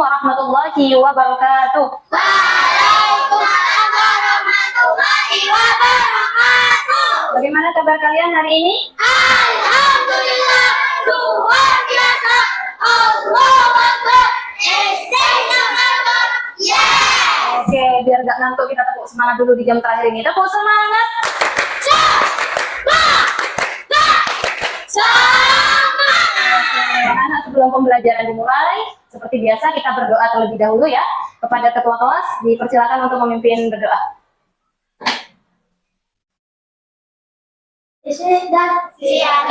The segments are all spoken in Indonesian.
warahmatullahi wabarakatuh. Waalaikumsalam warahmatullahi wabarakatuh. Bagaimana kabar kalian hari ini? Alhamdulillah, luar biasa. Allahu Akbar. Istighfar. Yes. Oke, biar gak ngantuk kita tepuk semangat dulu di jam terakhir ini. Tepuk semangat. Anak-anak, sebelum pembelajaran dimulai, seperti biasa kita berdoa terlebih dahulu ya. Kepada ketua kelas, dipersilakan untuk memimpin berdoa. Siap.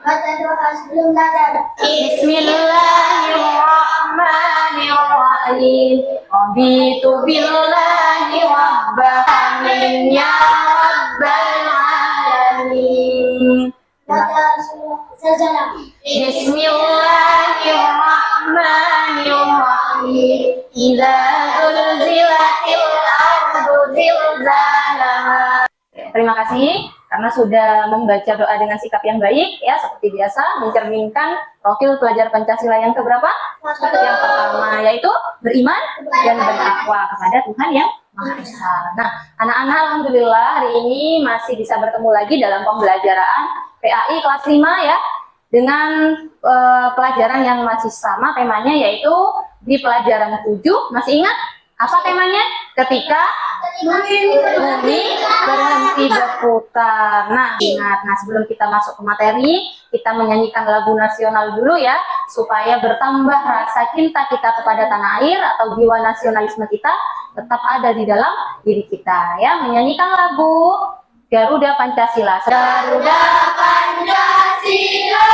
Baca doa sebelum belajar. Bismillahirrahmanirrahim. Raditu billahi rabban ya rabbal alamin. Baca sejarah. Bismillahirrahmanirrahim. Idza zulzilatil ardu zilzalaha. Terima kasih karena sudah membaca doa dengan sikap yang baik ya, seperti biasa mencerminkan profil pelajar Pancasila yang keberapa? Yang pertama, yaitu beriman dan berakhlak kepada Tuhan yang Maha Esa. Nah, anak-anak alhamdulillah hari ini masih bisa bertemu lagi dalam pembelajaran PAI kelas 5 ya, dengan pelajaran yang masih sama temanya, yaitu di pelajaran 7. Masih ingat apa temanya? Ketika bumi berhenti berputar. Nah, ingat. Nah, sebelum kita masuk ke materi, kita menyanyikan lagu nasional dulu ya, supaya bertambah rasa cinta kita kepada tanah air atau jiwa nasionalisme kita tetap ada di dalam diri kita ya. Menyanyikan lagu Garuda Pancasila. Garuda Pancasila,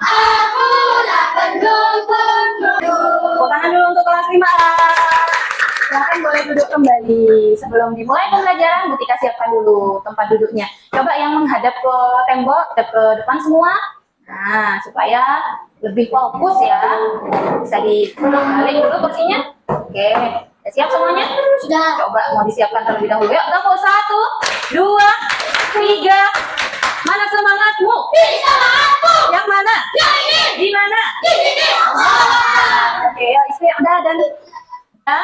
akulah pendukung. Tepuk tangan dulu untuk kelas 5. Silahkan boleh duduk kembali. Sebelum dimulai pembelajaran, Bu Tika siapkan dulu tempat duduknya. Coba yang menghadap ke tembok, ke depan semua. Nah, supaya lebih fokus ya. Bisa dibalik dulu kursinya. Oke, udah siap semuanya? Sudah. Coba mau disiapkan terlebih dahulu. Yuk, tepuk 1, 2, 3. Mana semangatmu? Bisa aku. Yang mana? Yang ini. Di mana? Di sini. Oke, ya istiadah dan ya.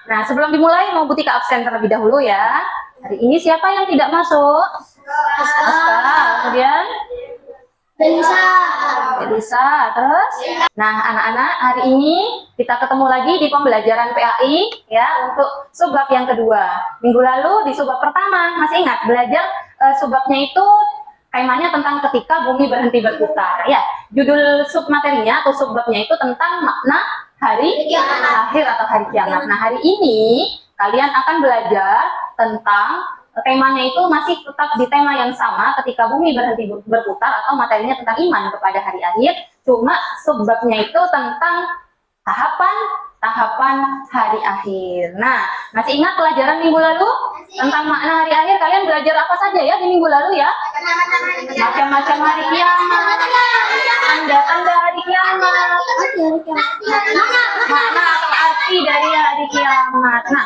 Nah, sebelum dimulai mau Bu Tika absen terlebih dahulu ya. Hari ini siapa yang tidak masuk? Aska. Kemudian Elisa. Terus? Nah, anak-anak, hari ini kita ketemu lagi di pembelajaran PAI ya, untuk subbab yang kedua. Minggu lalu di subbab pertama, masih ingat belajar subbabnya itu temanya tentang ketika bumi berhenti berputar ya. Judul submaterinya atau subbabnya itu tentang makna hari akhir atau hari kiamat. Nah, hari ini kalian akan belajar tentang temanya itu masih tetap di tema yang sama, ketika bumi berhenti berputar, atau materinya tentang iman kepada hari akhir. Cuma subbabnya itu tentang tahapan hari akhir. Nah, masih ingat pelajaran minggu lalu tentang makna hari akhir? Kalian belajar apa saja ya di minggu lalu ya? Macam-macam hari kiamat, tanda-tanda hari kiamat, makna atau arti dari hari kiamat. Nah,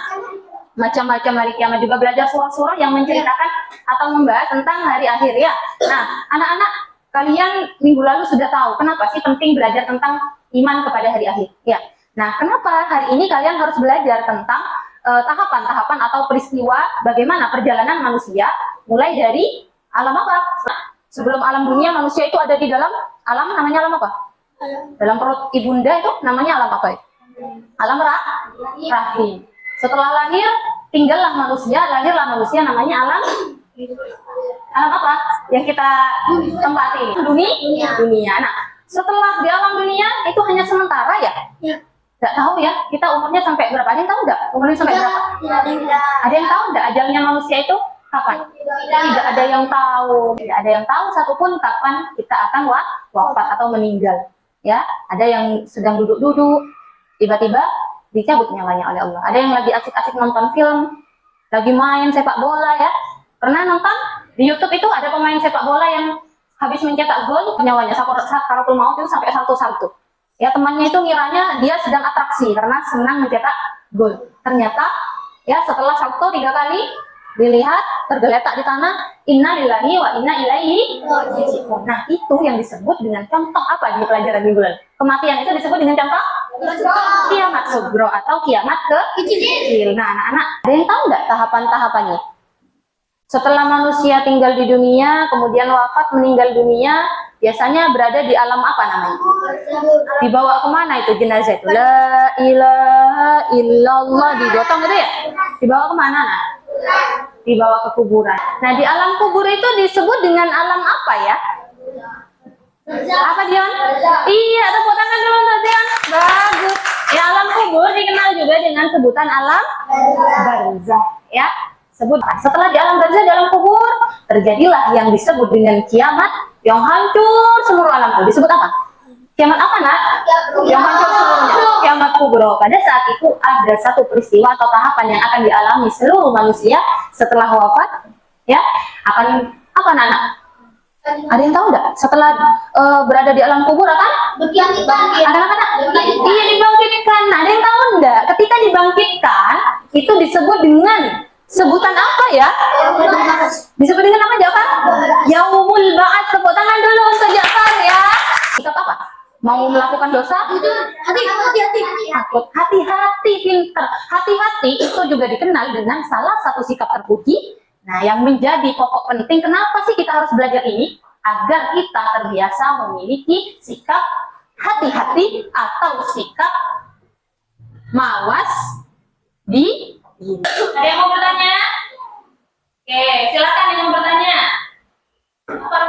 macam-macam hari kiamat, juga belajar surah-surah yang menceritakan atau membahas tentang hari akhir ya. Nah, anak-anak, kalian minggu lalu sudah tahu kenapa sih penting belajar tentang iman kepada hari akhir ya. Nah, kenapa hari ini kalian harus belajar tentang tahapan-tahapan atau peristiwa bagaimana perjalanan manusia mulai dari alam apa? Sebelum alam dunia, manusia itu ada di dalam alam, namanya alam apa? Dalam perut ibunda itu namanya alam apa ya? Alam rahim. Setelah lahir, lahirlah manusia, namanya alam apa? Yang kita tempati, dunia. Nah, setelah di alam dunia itu hanya sementara ya? Nggak tahu ya, kita umurnya sampai berapa? Ada yang tahu nggak? Umurnya sampai berapa? Ada yang tahu nggak ajalnya manusia itu kapan? Tidak ada yang tahu. Tidak ada yang tahu satupun kapan kita akan wafat atau meninggal. Ya, ada yang sedang duduk-duduk, tiba-tiba dicabut nyawanya oleh Allah. Ada yang lagi asik-asik nonton film, lagi main sepak bola ya. Pernah nonton di YouTube itu ada pemain sepak bola yang habis mencetak gol, nyawanya sakaratul maut itu sampai salto-salto. Ya, temannya itu ngiranya dia sedang atraksi karena senang mencetak gol. Ternyata ya setelah salto 3 kali dilihat tergeletak di tanah, inna lillahi wa inna ilaihi raji'un. Nah, itu yang disebut dengan contoh apa di pelajaran minggu lalu? Kematian itu disebut dengan contoh Kiamat sugro atau kiamat kecil. Nah, anak-anak, ada yang tahu nggak tahapan-tahapannya? Setelah manusia tinggal di dunia, kemudian wafat meninggal dunia, biasanya berada di alam apa namanya? Dibawa kemana itu jenazah itu? La ilaha illallah, digotong gitu ya? Dibawa kemana? Nah? Dibawa ke kuburan. Nah, di alam kubur itu disebut dengan alam apa ya? Apa Dion? Iya, tepuk tangan dulu untuk Dion. Bagus. Ya, alam kubur dikenal juga dengan sebutan alam barzah, ya. Setelah di alam barzah, dalam kubur terjadilah yang disebut dengan kiamat yang hancur seluruh alam itu. Disebut apa? Kiamat apa, Nak? Yang hancur seluruhnya. Kiamat kubro. Pada saat itu ada satu peristiwa atau tahapan yang akan dialami seluruh manusia setelah wafat, ya. Akan apa, Nak? Ada yang tahu nggak? Setelah berada di alam kubur akan anak-anak? Iya, dibangkitkan. Nah, ada yang tahu nggak? Ketika dibangkitkan itu disebut dengan sebutan apa ya? Disebut dengan apa, Jafar? Yaumul Ba'ats. Tepuk tangan dulu untuk Jafar ya. Sikap apa? Mau melakukan dosa? Hati-hati. Takut. Hati-hati, pinter. Hati-hati itu juga dikenal dengan salah satu sikap terpuji. Nah, yang menjadi pokok penting, kenapa sih kita harus belajar ini? Agar kita terbiasa memiliki sikap hati-hati atau sikap mawas di ini. Ada yang mau bertanya? Oke, silakan yang mau bertanya. Apa?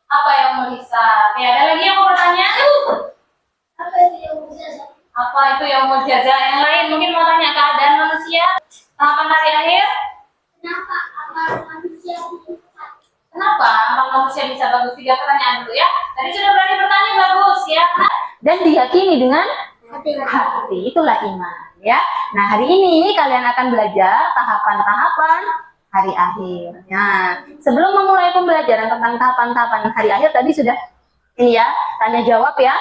Apa yang mau hisab? Ya, ada lagi yang mau bertanya? Apa itu yang mau jaza? Yang lain mungkin mau tanya keadaan manusia tahapan hari akhir. Kenapa amal manusia bisa bagus? 3 pertanyaan dulu ya. Tadi sudah berani bertanya, bagus ya. Dan diyakini dengan hati, itulah iman ya. Nah, hari ini kalian akan belajar tahapan-tahapan hari akhir. Nah, sebelum memulai pembelajaran tentang tahapan-tahapan hari akhir, tadi sudah ini ya, tanya jawab ya.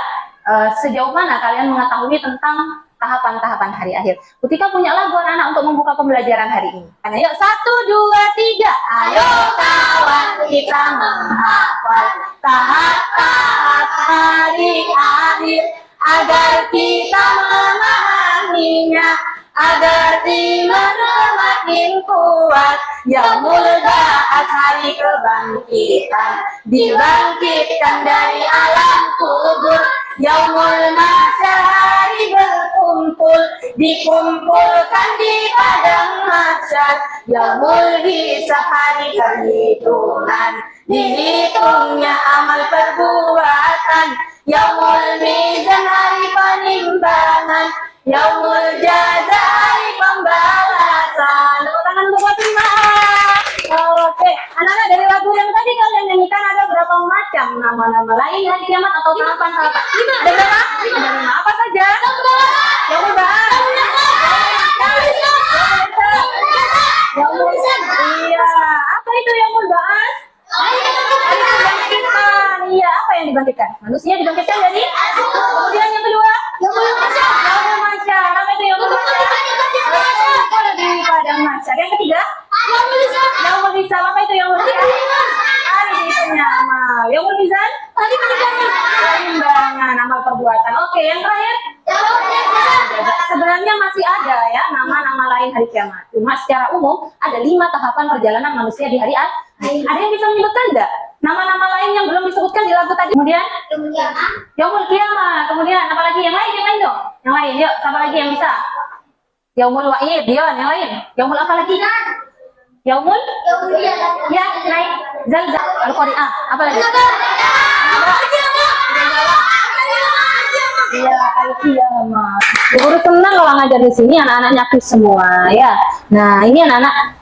Sejauh mana kalian mengetahui tentang tahapan-tahapan hari akhir? Kutika punya lagu anak-anak untuk membuka pembelajaran hari ini. Ayo, 1, 2, 3. Ayo kawan kita menghafal tahap-tahap hari akhir agar kita memahaminya, agar iman semakin kuat. Yaumul Ba'ats, hari kebangkitan, dibangkitkan dari alam kubur. Yaumul Mahsyar, hari berkumpul, dikumpulkan di padang mahsyar. Yaumul Hisab, hari perhitungan, dihitungnya amal perbuatan. Yaumul Mizan, hari penimbangan. Yaumul Jaza, hari pembalasan. Tepuk tangan untuk terima. Oke, anak-anak, dari lagu yang tadi kalian nyanyikan ada berapa macam nama-nama lain hari kiamat atau tahapan-tahapan? Ada berapa? Ada 5. Apa saja? Yaumul Ba'ats. Yaumul Hisab. Iya. Apa itu Yaumul Ba'ats? Hari dibangkitkan. Iya, apa yang dibangkitkan? Manusia dibangkitkan dari? Kemudian yang kedua? Yaumul Mahsyar. Yaumul Mahsyar. Apa itu Yaumul Mahsyar? Di padang mahsyar. Yang ketiga? Yaumul Hisab. Apa itu Yaumul Hisab? Hari dihitungnya amal. Yaumul Mizan? Hari penimbangan amal perbuatan. Oke, yang terakhir? Sebenarnya masih ada ya nama-nama lain hari kiamat. Cuma secara umum ada 5 tahapan perjalanan manusia di hari akhir. Ada yang bisa menyebutkan enggak? Nama-nama lain yang belum disebutkan di lagu tadi. Kemudian Yaumul Qiyamah. Kemudian apa lagi? Yang lain dong. Yang lain, yuk. Siapa lagi yang bisa? Yaumul Wa'id, Dion. Yang lain. Yaumul apa lagi? Yaumul? Ya, naik. Zalzal. Al-Qari'ah. Apa lagi? Iya, Al-Qiyamah. Guru senang kalau ngajar di sini, anak-anaknya aktif semua ya. Nah, ini anak-anak.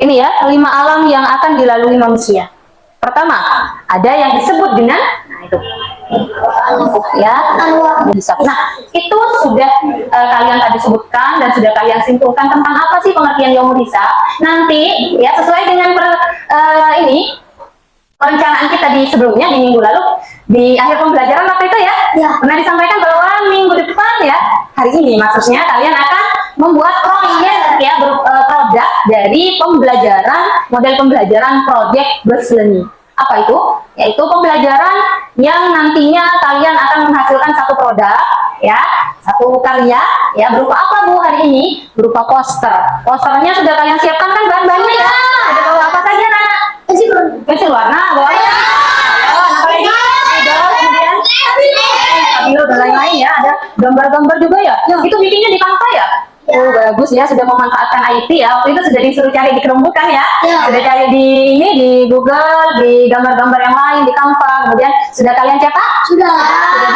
Ini ya, 5 alam yang akan dilalui manusia. Pertama, ada yang disebut dengan itu ya, hisab. Nah, itu sudah kalian tadi sebutkan dan sudah kalian simpulkan tentang apa sih pengertian yaumul hisab. Nanti ya, sesuai dengan perencanaan kita di sebelumnya, di minggu lalu, di akhir pembelajaran waktu itu ya, pernah disampaikan bahwa minggu depan ya, hari ini maksudnya kalian akan membuat proyek ya, produk dari pembelajaran, model pembelajaran project Bruce Learning. Apa itu? Yaitu pembelajaran yang nantinya kalian akan menghasilkan satu produk, ya, satu karya, ya, berupa apa Bu hari ini? Berupa poster. Posternya sudah kalian siapkan kan bahan-bahannya ya? Ada bawa apa saja, Nak? Pensil warna, bawa apa? Apa lagi? Spidol, kemudian stabilo dan lain-lain ya. Ada gambar-gambar juga ya? Itu bikinnya di Canva ya? Oh bagus ya, sudah memanfaatkan IT ya. Waktu itu sudah disuruh cari di Chromebook kan ya? Sudah cari di ini, di Google, di gambar-gambar yang lain, di Canva. Kemudian sudah kalian cetak? Sudah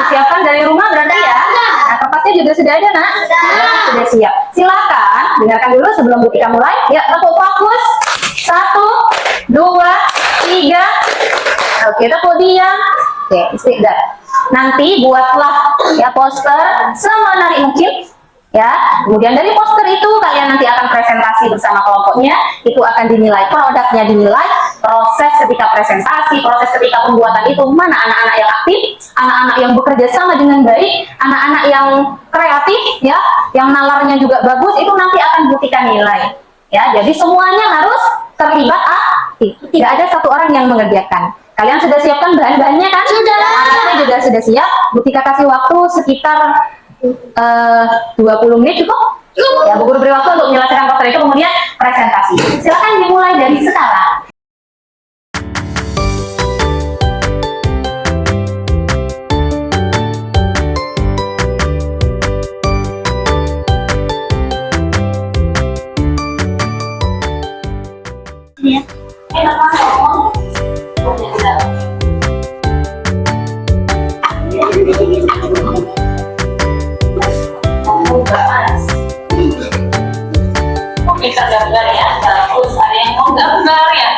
disiapkan dari rumah berarti ya? Nah, kertasnya juga sudah ada, Nak? Sudah siap. Silakan dengarkan dulu sebelum Bu Tika mulai. Ya, tepuk fokus. 1, 2, 3. Oke, tepuk diam. Oke, istiqdah. Nanti buatlah ya poster semenarik mungkin. Ya, kemudian dari poster itu kalian nanti akan presentasi bersama kelompoknya. Itu akan dinilai, produknya dinilai, proses ketika presentasi, proses ketika pembuatan itu, mana anak-anak yang aktif, anak-anak yang bekerja sama dengan baik, anak-anak yang kreatif, ya, yang nalarnya juga bagus, itu nanti akan buktikan nilai. Ya, jadi semuanya harus terlibat aktif. Tidak ada satu orang yang mengerjakan. Kalian sudah siapkan bahan-bahannya kan? Sudah. Alatnya juga sudah siap. Butika kasih waktu sekitar 20 menit cukup? Ya, Bu Guru beri waktu untuk menyelesaikan poster itu, kemudian presentasi. Silakan dimulai dari sekarang. Bisa gambar ya, terus ada yang mau gambar ya.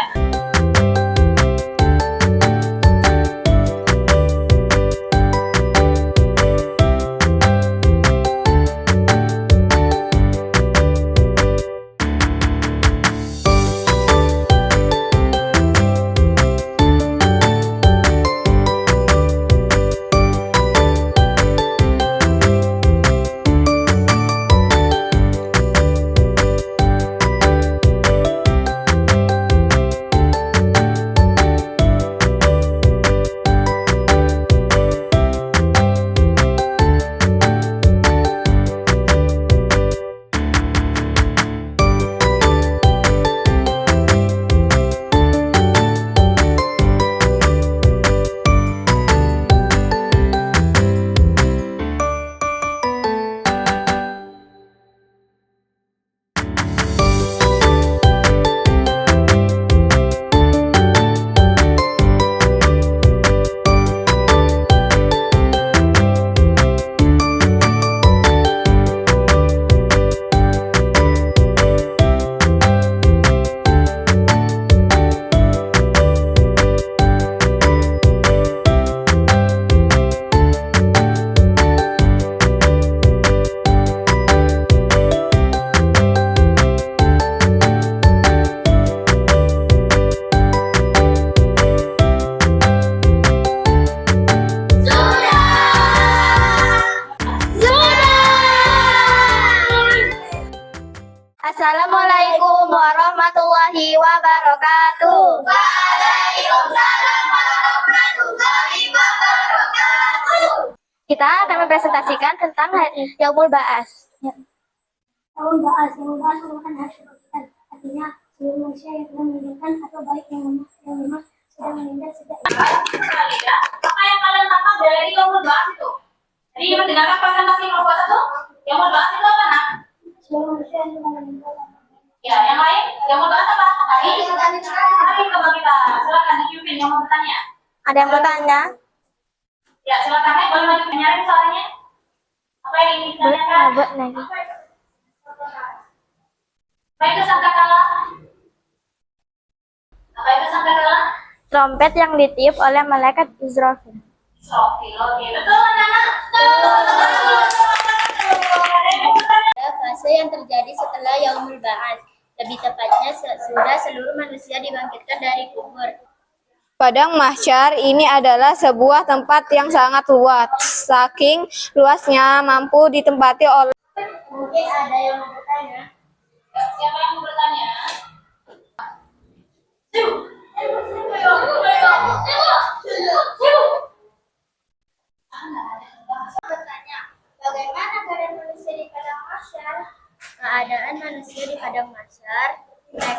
Assalamualaikum warahmatullahi wabarakatuh. Waalaikumsalam warahmatullahi wabarakatuh. Kita akan mempresentasikan tentang Yaumul Ba'as. Yaumul Ba'as merupakan hari kebangkitan. Artinya seluruh manusia yang telah meninggalkan atau baik yang memang sudah meninggal sejak Apa yang kalian tangkap dari Yaumul Ba'as itu? Jadi mendengarkan presentasi nomor 1, Yaumul Ba'as itu apa, Nak? seluruh manusia yang telah meninggal. Ya, yang lain? Yaumul Ba'as apa? Hari kebangkitan. Silakan dipimpin yang mau bertanya. Ada yang bertanya? Ya, silakan. Boleh maju menyaring soalnya. Apa yang ingin ditanyakan? Buat lagi. Apa itu sangkakala? Apa itu sangkakala? Trompet yang ditiup oleh malaikat Israfil. Israfil, oke. Betul, anak-anak? Betul. Fase yang terjadi setelah Yaumul Ba'as, lebih tepatnya sesudah seluruh manusia dibangkitkan dari kubur. Padang Mahsyar ini adalah sebuah tempat yang sangat luas, saking luasnya mampu ditempati oleh. Mungkin ada yang mau bertanya? Siapa yang mau bertanya?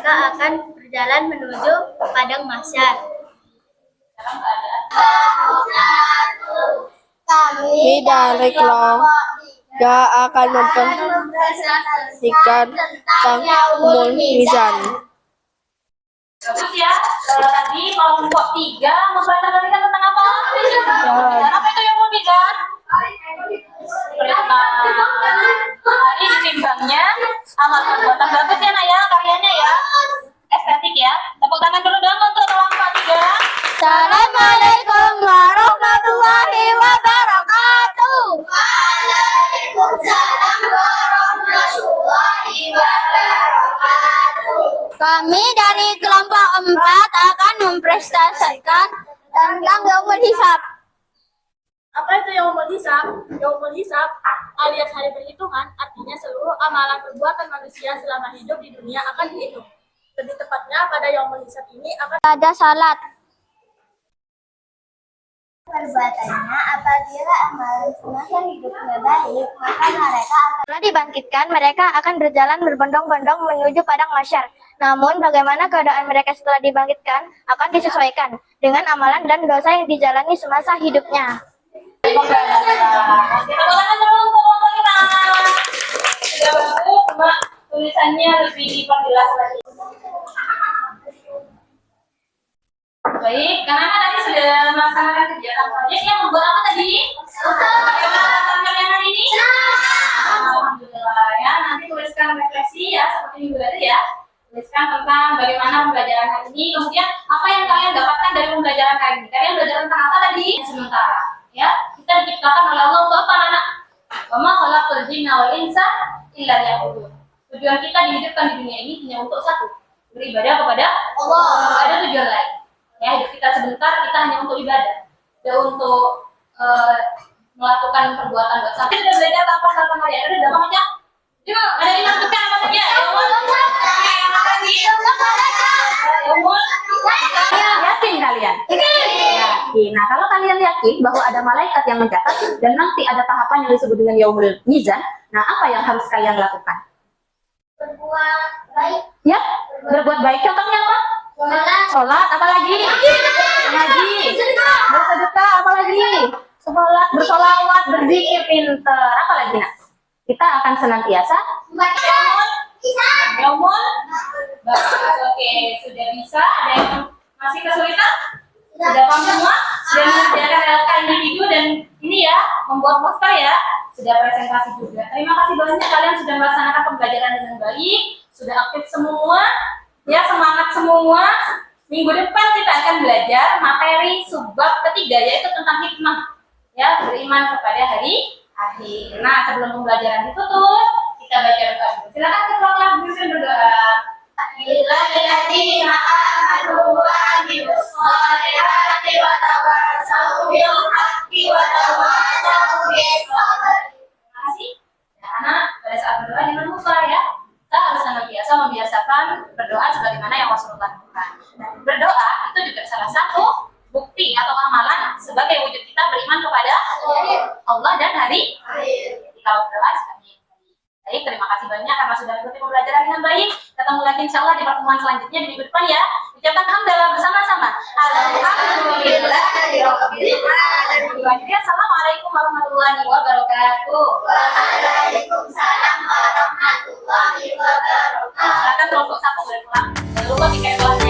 mereka akan berjalan menuju padang mahsyar. Kami dari kelompok 3 akan mempresentasikan tentang Yaumul Mizan. Bagus ya. Tadi kelompok 3 mempresentasikan tentang apa? Apa itu yang mau mizan? Hari ditimbangnya amal perbuatan. Bagus ya nak ya, karyanya ya. Estetik ya. Tepuk tangan dulu dong untuk kelompok 3. Assalamualaikum warahmatullahi wabarakatuh. Waalaikumsalam warahmatullahi wabarakatuh. Kami dari kelompok 4 akan mempresentasikan tentang Yaumul Hisab. Apa itu yaumul hisab? Yaumul hisab alias hari perhitungan artinya seluruh amalan perbuatan manusia selama hidup di dunia akan dihitung. Lebih tepatnya pada yaumul hisab ini akan Ada salat. Perbuatannya apabila amalan semasa hidupnya baik, maka mereka akan Setelah dibangkitkan, mereka akan berjalan berbondong-bondong menuju padang mahsyar. Namun, bagaimana keadaan mereka setelah dibangkitkan akan disesuaikan dengan amalan dan dosa yang dijalani semasa hidupnya. Tepuk tangan dulu untuk kelompok kita. Sudah bagus, cuma tulisannya lebih diperjelas lagi. Baik, karena tadi sudah melaksanakan kegiatan proyek yang membuat apa tadi? Bagaimana kalian hari ini? Alhamdulillah ya. Nanti tuliskan refleksi ya seperti minggu lalu ya. Tuliskan tentang bagaimana pembelajaran hari ini. Kemudian apa yang kalian dapatkan dari pembelajaran hari ini? Kalian belajar tentang apa tadi? Sementara ya. Kita diciptakan oleh Allah untuk apa anak? Wa ma khalaqtul jinna wal insa illa liya'budun. Tujuan kita dihidupkan di dunia ini hanya untuk satu, beribadah kepada Allah. Tidak ada tujuan lain. Ya, hidup kita sebentar, kita hanya untuk ibadah, tidak untuk melakukan perbuatan dosa. Kita sudah belajar apa kata Maria? Ada berapa macam? Cuma ada 5 bukan apa saja? Yakin kalian? Yakin. Nah, kalau kalian yakin bahwa ada malaikat yang mencatat dan nanti ada tahapan yang disebut dengan Yaumul Mizan, nah apa yang harus kalian lakukan? berbuat baik. Ya, berbuat baik. Contohnya apa? Sholat, apa lagi? Ngaji, bersedekah, apa lagi? Sholat, bersolawat, berzikir, pinter, apa lagi nak? Kita akan senantiasa Yaumul Bagus. Oke, sudah bisa. Ada yang masih kesulitan? Sudah paham semua? Sudah mengerjakan LK individu dan ini ya, membuat poster ya. Sudah presentasi juga. Terima kasih banyak kalian sudah melaksanakan pembelajaran dengan baik, sudah aktif semua. Ya, semangat semua. Minggu depan kita akan belajar materi subbab ketiga yaitu tentang hikmah. Ya, beriman kepada hari akhir. Nah, sebelum pembelajaran ditutup, kita baca doa dulu. Silakan ketua kelas bisa berdoa. Lilladzina amanu wa amilus sholihati wa tawassaw bil haqqi wa tawassaw bis sabr. Terima kasih. Ya, anak, pada saat berdoa jangan lupa ya. Kita harus senantiasa membiasakan berdoa sebagaimana yang Rasulullah lakukan. Berdoa itu juga salah satu bukti atau amalan sebagai wujud kita beriman kepada Allah dan hari akhir. Jadi kalau berdoa sebagai baik, terima kasih banyak karena sudah mengikuti pembelajaran dengan baik. Ketemu lagi insya Allah di pertemuan selanjutnya di minggu depan ya. Ucapkan hamdalah bersama-sama. Alhamdulillah. Assalamualaikum warahmatullahi wabarakatuh. Waalaikumsalam warahmatullahi wabarakatuh. Silakan kelompok 1 boleh pulang. Jangan lupa tiket kelas